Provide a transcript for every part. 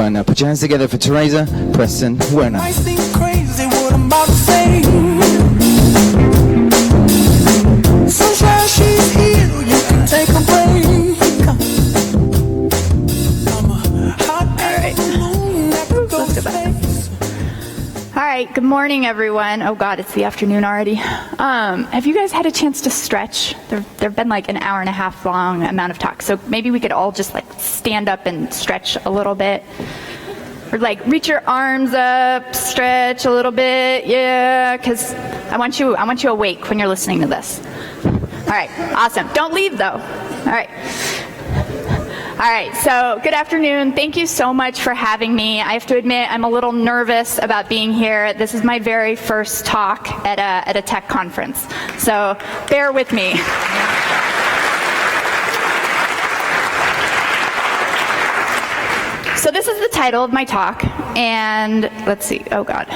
Preston-Werner. Put your hands together for Teresa Preston-Werner. I seem crazy what I'm about to say. Sunshine, she's here, you can take a break. I'm a hot air balloon that could go to space. All right, good morning, everyone. Oh God, it's the afternoon already. Have you guys had a chance to stretch? There've been like an hour and a half long amount of talk, so maybe we could all just like stand up and stretch a little bit. Or like reach your arms up, stretch a little bit, yeah, because I want you awake when you're listening to this. All right, awesome. Don't leave though. All right. All right, so good afternoon. Thank you so much for having me. I have to admit, I'm a little nervous about being here. This is my very first talk at a tech conference, so bear with me. So this is the title of my talk, and let's see, oh God.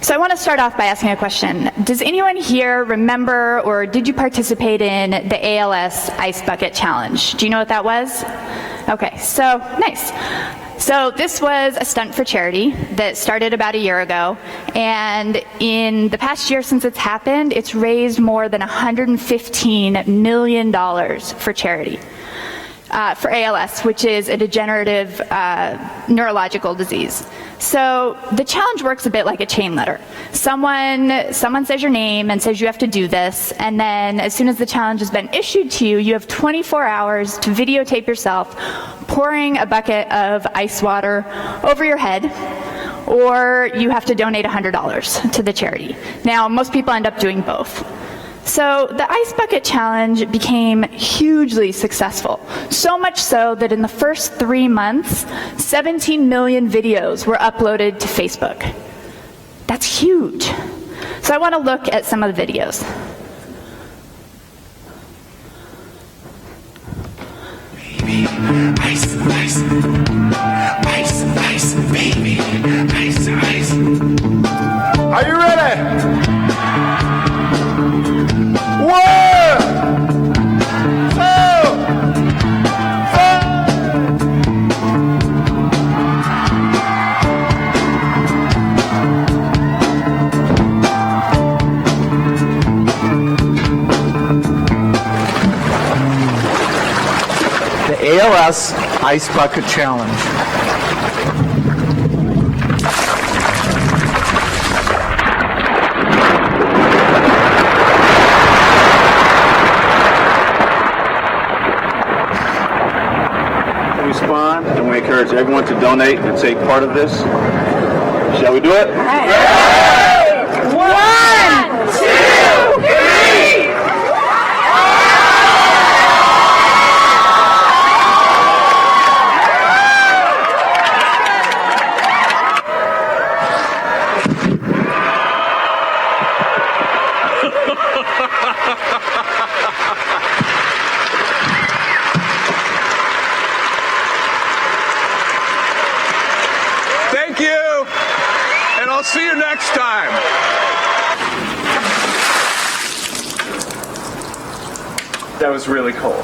So I want to start off by asking a question. Does anyone here remember or did you participate in the ALS Ice Bucket Challenge? Do you know what that was? Okay, so nice. So this was a stunt for charity that started about a year ago, and in the past year since it's happened, it's raised more than $115 million for charity. For ALS, which is a degenerative neurological disease. So the challenge works a bit like a chain letter. Someone says your name and says you have to do this, and then as soon as the challenge has been issued to you, you have 24 hours to videotape yourself pouring a bucket of ice water over your head, or you have to donate $100 to the charity. Now, most people end up doing both. So the Ice Bucket Challenge became hugely successful, so much so that in the first 3 months, 17 million videos were uploaded to Facebook. That's huge. So I want to look at some of the videos. Baby, ice, ice, ice, ice, baby, ice, ice. Are you ready? The ALS Ice Bucket Challenge. Respond, and we encourage everyone to donate and take part of this. Shall we do it? Yeah. 1, 2, 3. Thank you, and I'll see you next time. That was really cold.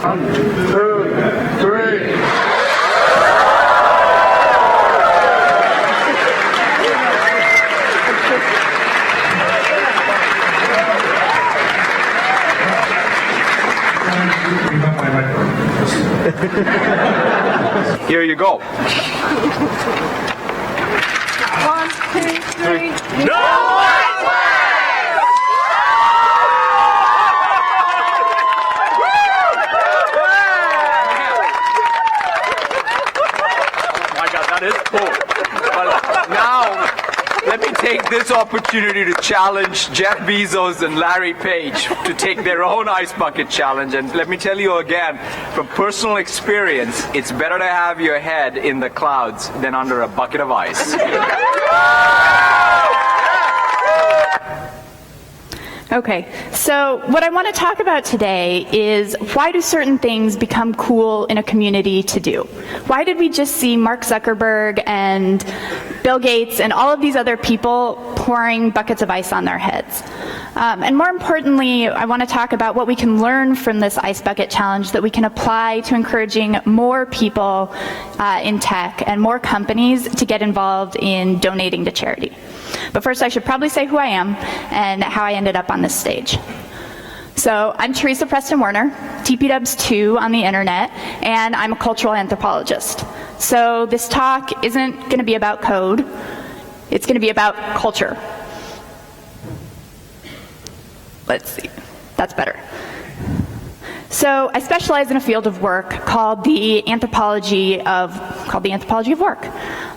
1, 2, 3. Here you go. 1, 2, 3. No! Is cool. But now, let me take this opportunity to challenge Jeff Bezos and Larry Page to take their own ice bucket challenge. And let me tell you again, from personal experience, it's better to have your head in the clouds than under a bucket of ice. Okay, so what I want to talk about today is why do certain things become cool in a community to do? Why did we just see Mark Zuckerberg and Bill Gates and all of these other people pouring buckets of ice on their heads? And more importantly, I want to talk about what we can learn from this Ice Bucket Challenge that we can apply to encouraging more people in tech and more companies to get involved in donating to charity. But first, I should probably say who I am and how I ended up on this stage. So I'm Teresa Preston-Werner, TPW2 on the internet, and I'm a cultural anthropologist. So this talk isn't going to be about code, it's going to be about culture. Let's see, that's better. So I specialize in a field of work called the anthropology of work.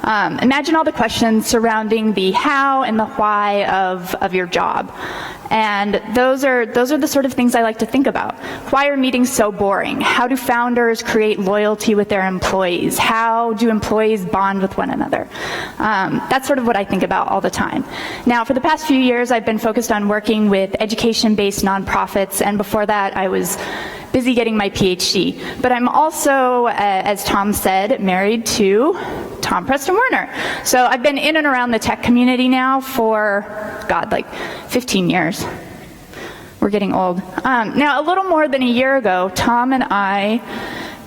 Imagine all the questions surrounding the how and the why of your job. And those are the sort of things I like to think about. Why are meetings so boring? How do founders create loyalty with their employees? How do employees bond with one another? That's sort of what I think about all the time. Now, for the past few years, I've been focused on working with education-based nonprofits, and before that, I was busy getting my PhD. But I'm also, as Tom said, married to Tom Preston-Werner. So I've been in and around the tech community now for, God, like 15 years. We're getting old. Now, a little more than a year ago, Tom and I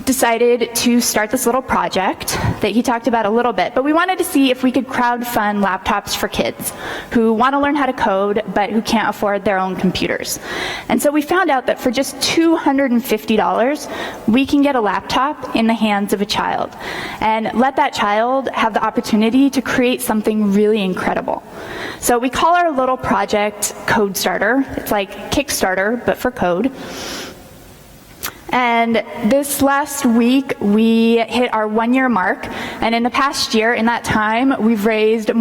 decided to start this little project that he talked about a little bit, but we wanted to see if we could crowdfund laptops for kids who want to learn how to code but who can't afford their own computers. And so we found out that for just $250, we can get a laptop in the hands of a child and let that child have the opportunity to create something really incredible. So we call our little project Code Starter. It's like Kickstarter, but for code. And this last week, we hit our 1-year mark. And in the past year, in that time, we've raised we've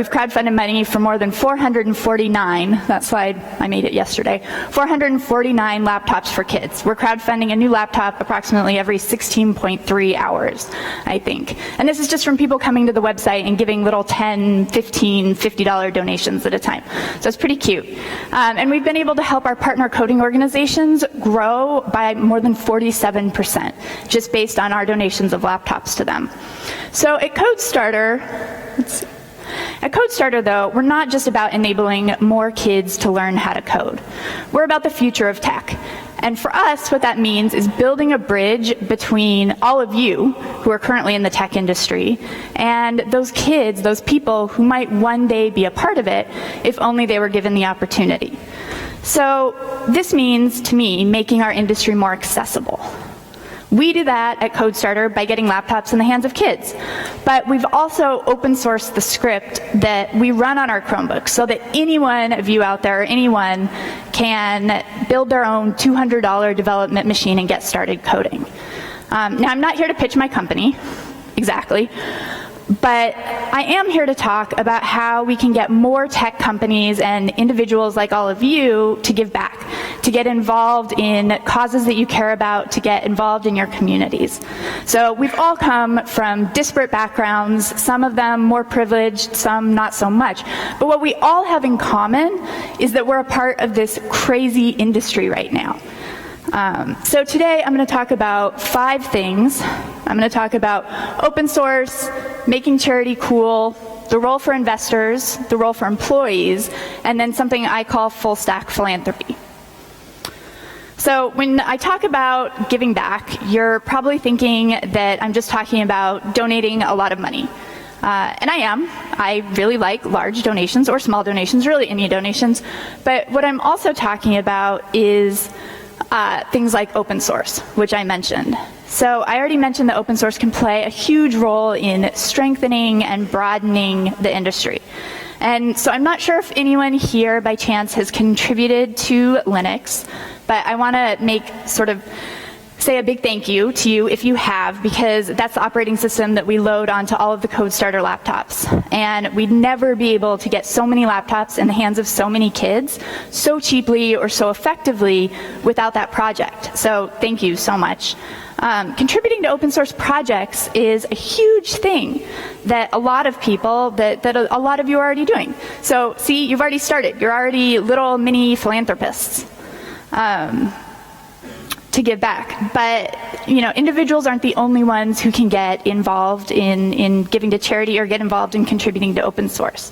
crowdfunded money for more than 449, that slide, I made it yesterday, 449 laptops for kids. We're crowdfunding a new laptop approximately every 16.3 hours, I think. And this is just from people coming to the website and giving little $10, $15, $50 donations at a time. So it's pretty cute. And we've been able to help our partner coding organizations grow by more than 47%, just based on our donations of laptops to them. So at Code Starter, though, we're not just about enabling more kids to learn how to code. We're about the future of tech. And for us, what that means is building a bridge between all of you who are currently in the tech industry and those kids, those people who might one day be a part of it if only they were given the opportunity. So this means, to me, making our industry more accessible. We do that at Code Starter by getting laptops in the hands of kids. But we've also open sourced the script that we run on our Chromebooks so that any one of you out there, anyone, can build their own $200 development machine and get started coding. Now, I'm not here to pitch my company, exactly. But I am here to talk about how we can get more tech companies and individuals like all of you to give back, to get involved in causes that you care about, to get involved in your communities. So we've all come from disparate backgrounds, some of them more privileged, some not so much. But what we all have in common is that we're a part of this crazy industry right now. So today I'm going to talk about 5 things. I'm going to talk about open source, making charity cool, the role for investors, the role for employees, and then something I call full stack philanthropy. So when I talk about giving back, you're probably thinking that I'm just talking about donating a lot of money. And I am. I really like large donations or small donations, really any donations. But what I'm also talking about is things like open source, which I mentioned. So I already mentioned that open source can play a huge role in strengthening and broadening the industry. And so I'm not sure if anyone here by chance has contributed to Linux, but I want to say a big thank you to you if you have, because that's the operating system that we load onto all of the Code Starter laptops. And we'd never be able to get so many laptops in the hands of so many kids so cheaply or so effectively without that project. So thank you so much. Contributing to open source projects is a huge thing that a lot of people, that a lot of you are already doing. So see, you've already started. You're already little mini philanthropists. give back. But, individuals aren't the only ones who can get involved in giving to charity or get involved in contributing to open source.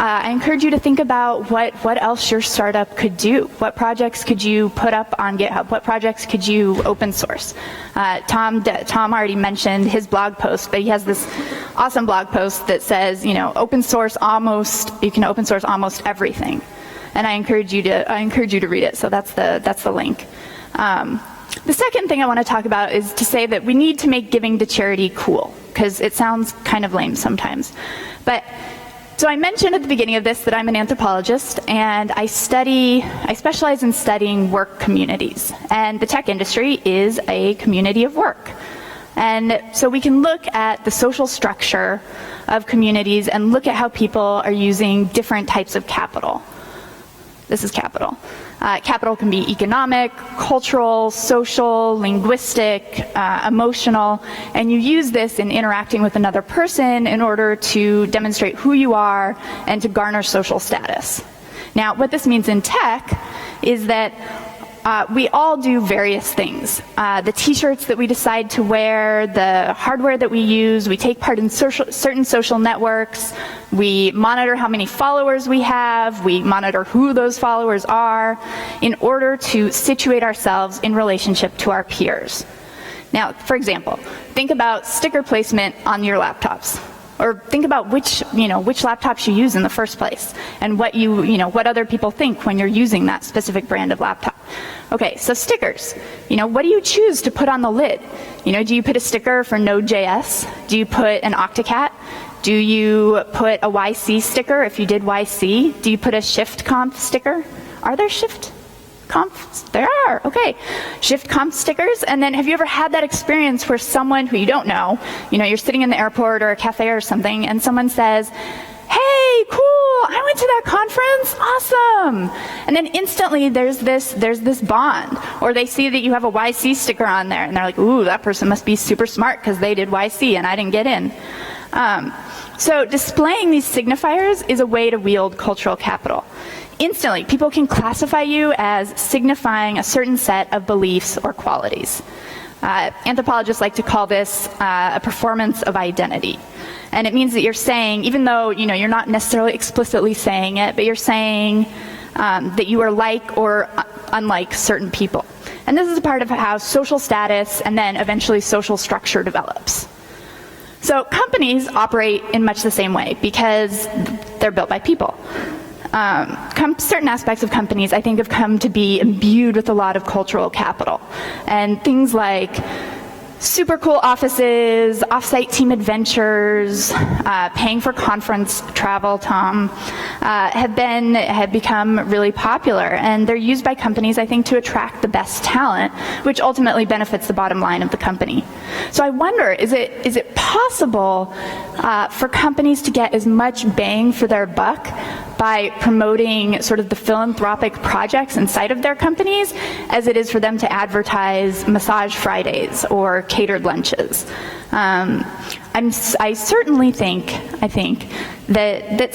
I encourage you to think about what else your startup could do. What projects could you put up on GitHub? What projects could you open source? Tom already mentioned his blog post, but he has this awesome blog post that says, you can open source almost everything. And I encourage you to read it. So that's the link. The second thing I want to talk about is to say that we need to make giving to charity cool, because it sounds kind of lame sometimes. So I mentioned at the beginning of this that I'm an anthropologist, and I specialize in studying work communities. And the tech industry is a community of work. And so we can look at the social structure of communities and look at how people are using different types of capital. This is capital. Capital can be economic, cultural, social, linguistic, emotional, and you use this in interacting with another person in order to demonstrate who you are and to garner social status. Now, what this means in tech is that we all do various things. The t-shirts that we decide to wear, the hardware that we use, we take part in certain social networks, we monitor how many followers we have, we monitor who those followers are in order to situate ourselves in relationship to our peers. Now, for example, think about sticker placement on your laptops. Or think about which laptops you use in the first place, and what other people think when you're using that specific brand of laptop. Okay, so stickers. What do you choose to put on the lid? Do you put a sticker for Node.js? Do you put an Octocat? Do you put a YC sticker if you did YC? Do you put a Shift Conf sticker? Are there Shift Conf? There are, okay. Shift Conf stickers, and then have you ever had that experience where someone who you don't know, you're sitting in the airport or a cafe or something, and someone says, hey, cool, I went to that conference, awesome. And then instantly there's this bond. Or they see that you have a YC sticker on there, and they're like, ooh, that person must be super smart because they did YC and I didn't get in. So displaying these signifiers is a way to wield cultural capital. Instantly, people can classify you as signifying a certain set of beliefs or qualities. Anthropologists like to call this a performance of identity. And it means that you're saying, even though you're not necessarily explicitly saying it, but you're saying that you are like or unlike certain people. And this is a part of how social status and then eventually social structure develops. So companies operate in much the same way because they're built by people. Certain aspects of companies, I think, have come to be imbued with a lot of cultural capital. And things like super cool offices, off-site team adventures, paying for conference travel, Tom, have become really popular. And they're used by companies, I think, to attract the best talent, which ultimately benefits the bottom line of the company. So I wonder, is it possible for companies to get as much bang for their buck by promoting sort of the philanthropic projects inside of their companies as it is for them to advertise massage Fridays or catered lunches? I certainly think that the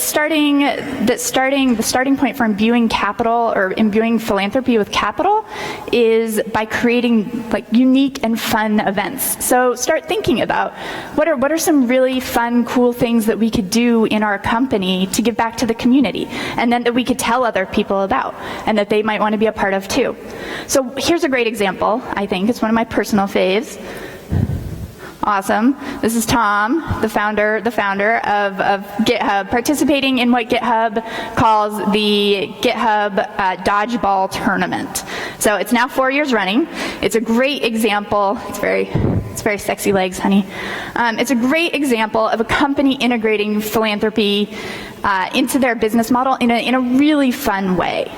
starting point for imbuing capital or imbuing philanthropy with capital is by creating like unique and fun events. So start thinking about what are some really fun, cool things that we could do in our company to give back to the community, and then that we could tell other people about, and that they might want to be a part of too. So here's a great example. I think it's one of my personal faves. Awesome. This is Tom, the founder of GitHub, participating in what GitHub calls the GitHub Dodgeball Tournament. So it's now 4 years running. It's a great example. It's very sexy legs, honey. It's a great example of a company integrating philanthropy into their business model in a really fun way.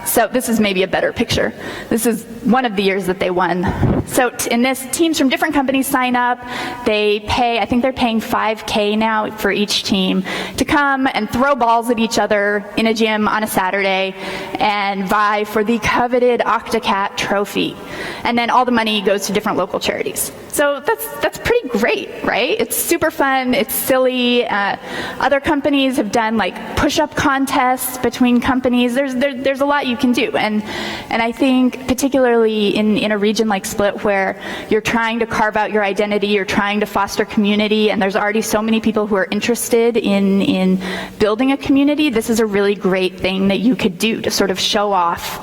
So this is maybe a better picture. This is one of the years that they won. So in this, teams from different companies sign up. They pay, I think they're paying $5K now for each team to come and throw balls at each other in a gym on a Saturday and vie for the coveted Octocat trophy. And then all the money goes to different local charities. So that's pretty great, right? It's super fun, it's silly. Other companies have done like push-up contests between companies. There's a lot you can do. And I think particularly in a region like Split where you're trying to carve out your identity, you're trying to foster community, and there's already so many people who are interested in building a community, this is a really great thing that you could do to sort of show off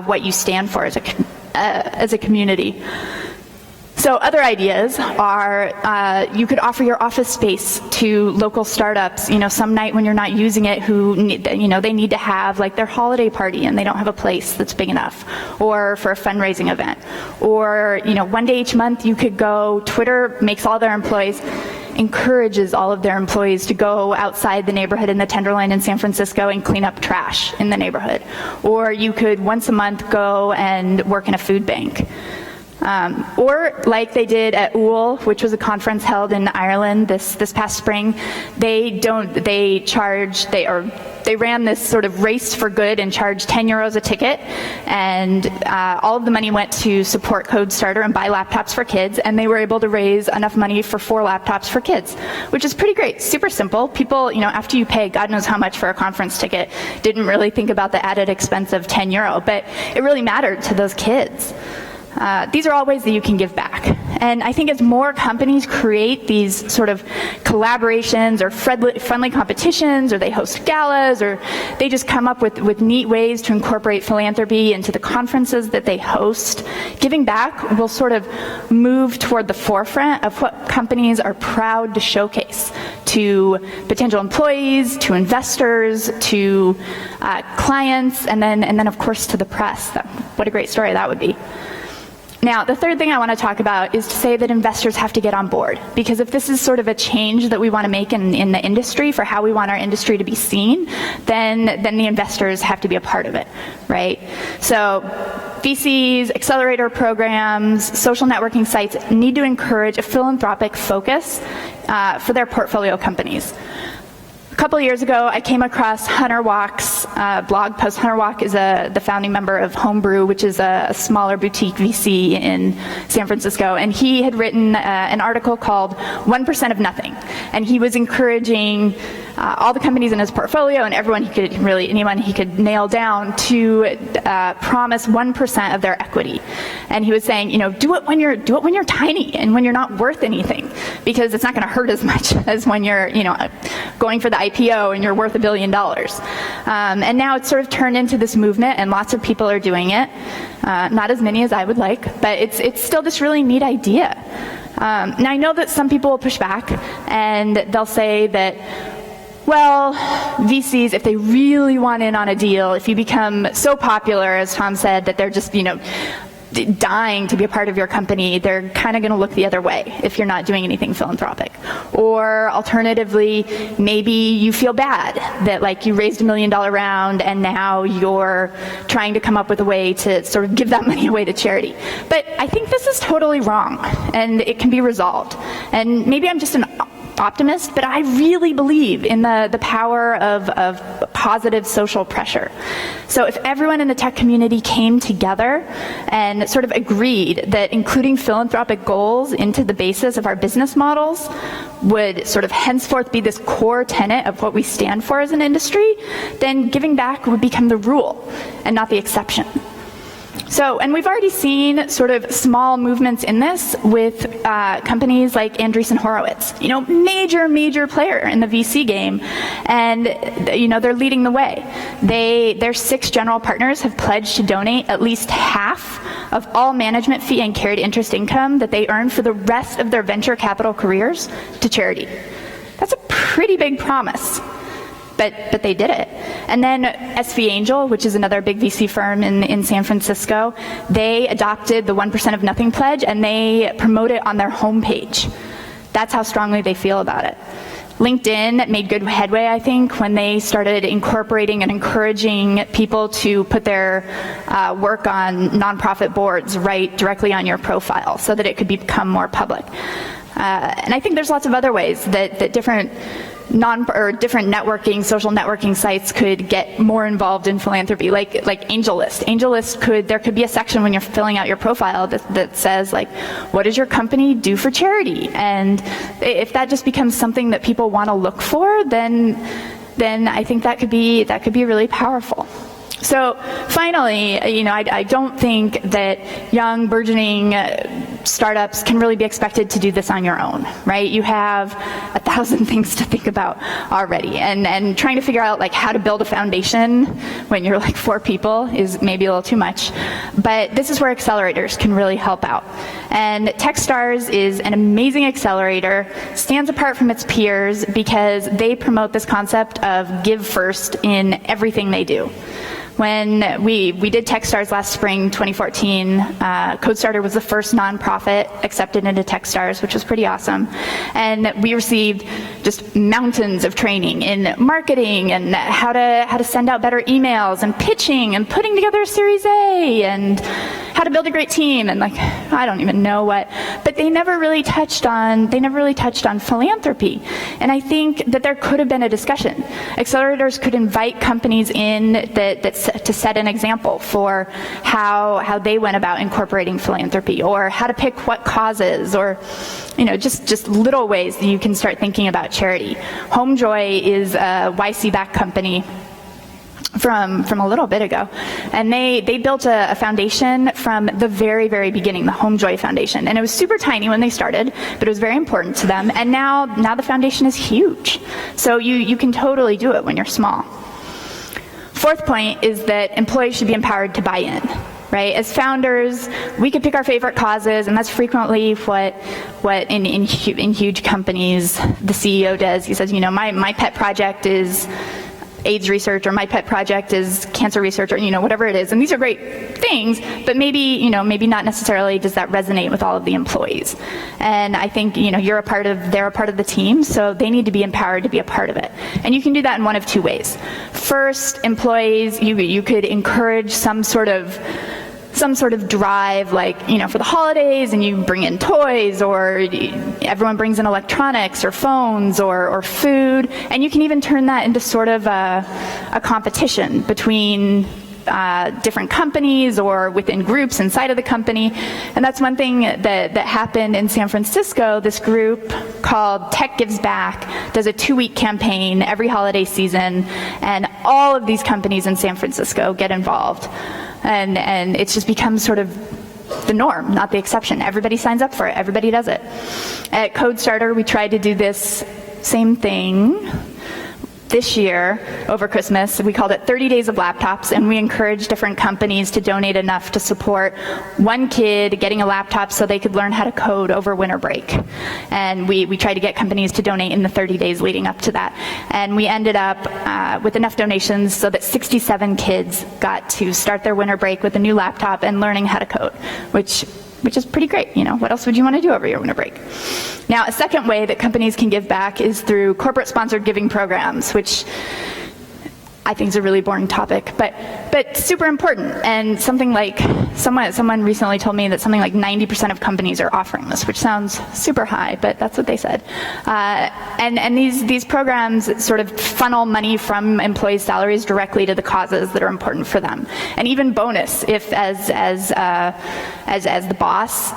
what you stand for as a community. So other ideas are you could offer your office space to local startups, some night when you're not using it, they need to have like their holiday party and they don't have a place that's big enough, or for a fundraising event. Or, one day each month you could go, Twitter makes all their employees, encourages all of their employees to go outside the neighborhood in the Tenderloin in San Francisco and clean up trash in the neighborhood. Or you could once a month go and work in a food bank. Or like they did at UL, which was a conference held in Ireland this past spring, they ran this sort of race for good and charged €10 a ticket, and all of the money went to support Code Starter and buy laptops for kids, and they were able to raise enough money for 4 laptops for kids, which is pretty great, super simple. People, after you pay God knows how much for a conference ticket, didn't really think about the added expense of €10, but it really mattered to those kids. These are all ways that you can give back. And I think as more companies create these sort of collaborations or friendly competitions, or they host galas, or they just come up with neat ways to incorporate philanthropy into the conferences that they host, giving back will sort of move toward the forefront of what companies are proud to showcase to potential employees, to investors, to clients, and then of course to the press. What a great story that would be. Now, the third thing I want to talk about is to say that investors have to get on board, because if this is sort of a change that we want to make in the industry for how we want our industry to be seen, then the investors have to be a part of it, right? So VCs, accelerator programs, social networking sites need to encourage a philanthropic focus for their portfolio companies. A couple of years ago, I came across Hunter Walk's blog post. Hunter Walk is the founding member of Homebrew, which is a smaller boutique VC in San Francisco, and he had written an article called 1% of Nothing, and he was encouraging all the companies in his portfolio and anyone he could nail down to promise 1% of their equity. And he was saying, do it when you're tiny and when you're not worth anything, because it's not going to hurt as much as when you're going for the IPO and you're worth $1 billion. And now it's sort of turned into this movement, and lots of people are doing it. Not as many as I would like, but it's still this really neat idea. Now I know that some people will push back and they'll say that, well, VCs, if they really want in on a deal, if you become so popular, as Tom said, that they're just, dying to be a part of your company, they're kind of going to look the other way if you're not doing anything philanthropic. Or alternatively, maybe you feel bad that like you raised $1 million round and now you're trying to come up with a way to sort of give that money away to charity. But I think this is totally wrong, and it can be resolved. And maybe I'm just an optimist, but I really believe in the power of positive social pressure. So if everyone in the tech community came together and sort of agreed that including philanthropic goals into the basis of our business models would sort of henceforth be this core tenet of what we stand for as an industry, then giving back would become the rule and not the exception. So, and we've already seen sort of small movements in this with companies like Andreessen Horowitz, major player in the VC game, and they're leading the way. Their 6 general partners have pledged to donate at least half of all management fee and carried interest income that they earn for the rest of their venture capital careers to charity. That's a pretty big promise. But they did it. And then SV Angel, which is another big VC firm in San Francisco, they adopted the 1% of Nothing pledge, and they promote it on their homepage. That's how strongly they feel about it. LinkedIn made good headway, I think, when they started incorporating and encouraging people to put their work on nonprofit boards right directly on your profile so that it could become more public. And I think there's lots of other ways that different different networking, social networking sites could get more involved in philanthropy, like AngelList. AngelList there could be a section when you're filling out your profile that says, like, what does your company do for charity? And if that just becomes something that people want to look for, then I think that could be really powerful. So finally, I don't think that young, burgeoning startups can really be expected to do this on your own, right? You have 1,000 things to think about already, and trying to figure out like how to build a foundation when you're like 4 people is maybe a little too much. But this is where accelerators can really help out. And Techstars is an amazing accelerator, stands apart from its peers because they promote this concept of give first in everything they do. When we did Techstars last spring, 2014, CodeStarter was the first nonprofit accepted into Techstars, which was pretty awesome. And we received just mountains of training in marketing and how to send out better emails and pitching and putting together a Series A and how to build a great team and like I don't even know what. But they never really touched on philanthropy. And I think that there could have been a discussion. Accelerators could invite companies in to set an example for how they went about incorporating philanthropy, or how to pick what causes, or just little ways that you can start thinking about charity. HomeJoy is a YC-backed company from a little bit ago, and they built a foundation from the very, very beginning, the HomeJoy Foundation, and it was super tiny when they started, but it was very important to them, and now the foundation is huge. So you can totally do it when you're small. Fourth point is that employees should be empowered to buy in, right? As founders, we could pick our favorite causes, and that's frequently what in huge companies the CEO does. He says, my pet project is AIDS research, or my pet project is cancer research, or whatever it is. And these are great things, but maybe not necessarily does that resonate with all of the employees. And I think they're a part of the team, so they need to be empowered to be a part of it. And you can do that in one of 2 ways. First, employees, you could encourage some sort of drive, like, for the holidays, and you bring in toys, or everyone brings in electronics or phones or food, and you can even turn that into sort of a competition between different companies or within groups inside of the company. And that's one thing that happened in San Francisco. This group called Tech Gives Back does a 2-week campaign every holiday season, and all of these companies in San Francisco get involved. And it's just become sort of the norm, not the exception. Everybody signs up for it. Everybody does it. At CodeStarter, we tried to do this same thing this year over Christmas. We called it 30 Days of Laptops, and we encouraged different companies to donate enough to support one kid getting a laptop so they could learn how to code over winter break. And we tried to get companies to donate in the 30 days leading up to that. And we ended up with enough donations so that 67 kids got to start their winter break with a new laptop and learning how to code, which is pretty great. What else would you want to do over your winter break? Now, a second way that companies can give back is through corporate-sponsored giving programs, which I think is a really boring topic, but super important. And something like, someone recently told me that something like 90% of companies are offering this, which sounds super high, but that's what they said. And these programs sort of funnel money from employees' salaries directly to the causes that are important for them. And even bonus, if as the boss,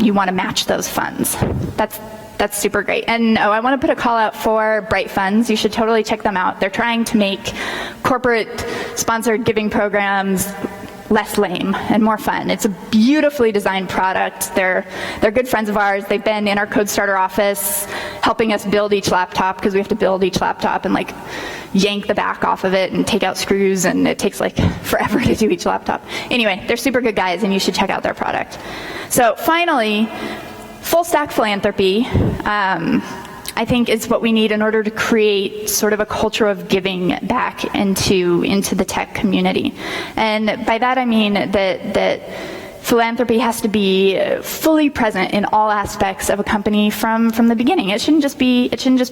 you want to match those funds. That's super great. And I want to put a call out for Bright Funds. You should totally check them out. They're trying to make corporate sponsored giving programs less lame and more fun. It's a beautifully designed product. They're good friends of ours. They've been in our CodeStarter office helping us build each laptop, because we have to build each laptop and like yank the back off of it and take out screws, and it takes like forever to do each laptop. Anyway, they're super good guys, and you should check out their product. So finally, full stack philanthropy, I think, is what we need in order to create sort of a culture of giving back into the tech community. And by that I mean that philanthropy has to be fully present in all aspects of a company from the beginning. It shouldn't just be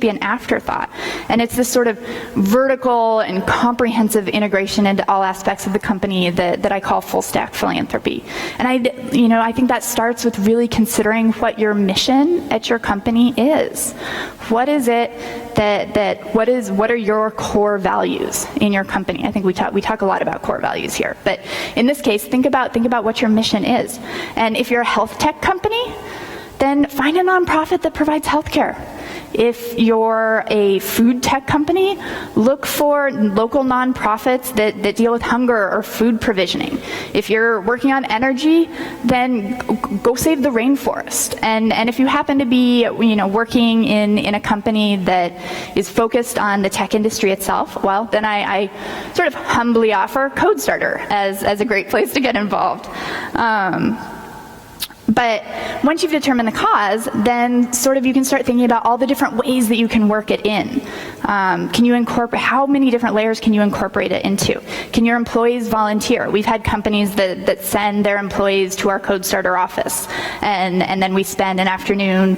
an afterthought. And it's this sort of vertical and comprehensive integration into all aspects of the company that I call full stack philanthropy. And I think that starts with really considering what your mission at your company is. What is it what are your core values in your company? I think we talk a lot about core values here, but in this case, think about what your mission is. And if you're a health tech company, then find a nonprofit that provides healthcare. If you're a food tech company, look for local nonprofits that deal with hunger or food provisioning. If you're working on energy, then go save the rainforest. And if you happen to be working in a company that is focused on the tech industry itself, well, then I sort of humbly offer CodeStarter as a great place to get involved. But once you've determined the cause, then sort of you can start thinking about all the different ways that you can work it in. Can you incorporate, how many different layers can you incorporate it into? Can your employees volunteer? We've had companies that send their employees to our CodeStarter office, and then we spend an afternoon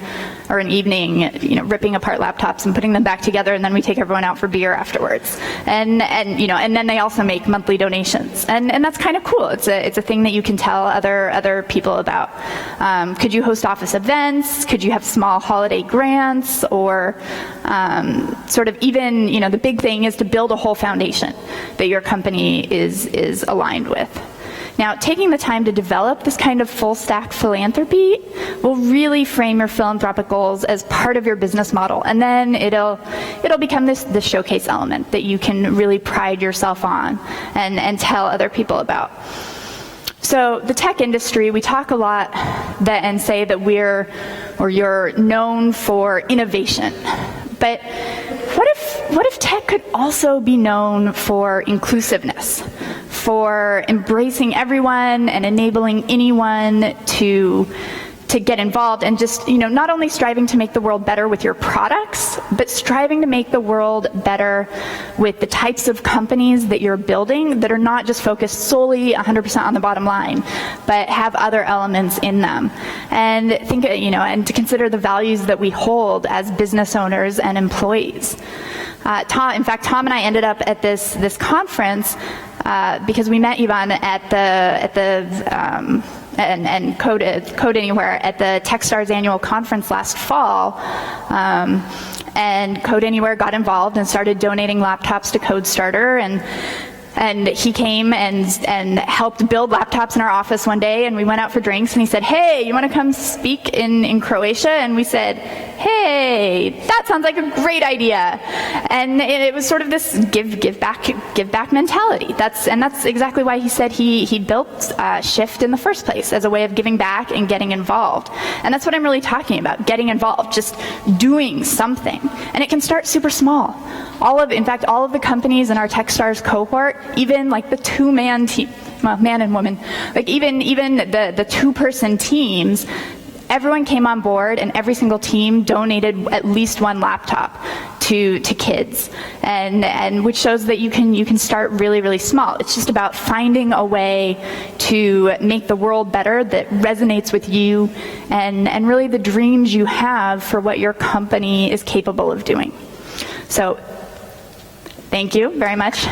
or an evening, ripping apart laptops and putting them back together, and then we take everyone out for beer afterwards. And then they also make monthly donations, and that's kind of cool. It's a thing that you can tell other people about. Could you host office events? Could you have small holiday grants? Or sort of even, the big thing is to build a whole foundation that your company is aligned with. Now, taking the time to develop this kind of full stack philanthropy will really frame your philanthropic goals as part of your business model, and then it'll become this showcase element that you can really pride yourself on and tell other people about. So the tech industry, we talk a lot and say that you're known for innovation. But what if tech could also be known for inclusiveness, for embracing everyone and enabling anyone to get involved, and just, not only striving to make the world better with your products, but striving to make the world better with the types of companies that you're building that are not just focused solely 100% on the bottom line, but have other elements in them. And and to consider the values that we hold as business owners and employees. In fact, Tom and I ended up at this conference because we met Ivan and Code Anywhere at the TechStars annual conference last fall. And Code Anywhere got involved and started donating laptops to CodeStarter, and he came and helped build laptops in our office one day, and we went out for drinks, and he said, "Hey, you want to come speak in Croatia?" And we said, "Hey, that sounds like a great idea." And it was sort of this give back mentality. That's exactly why he said he built Shift in the first place, as a way of giving back and getting involved. And that's what I'm really talking about, getting involved, just doing something. And it can start super small. In fact, all of the companies in our TechStars cohort, even like the two-man team, man and woman, like even the two-person teams, everyone came on board, and every single team donated at least one laptop to kids, and which shows that you can start really, really small. It's just about finding a way to make the world better that resonates with you, and really the dreams you have for what your company is capable of doing. So, thank you very much.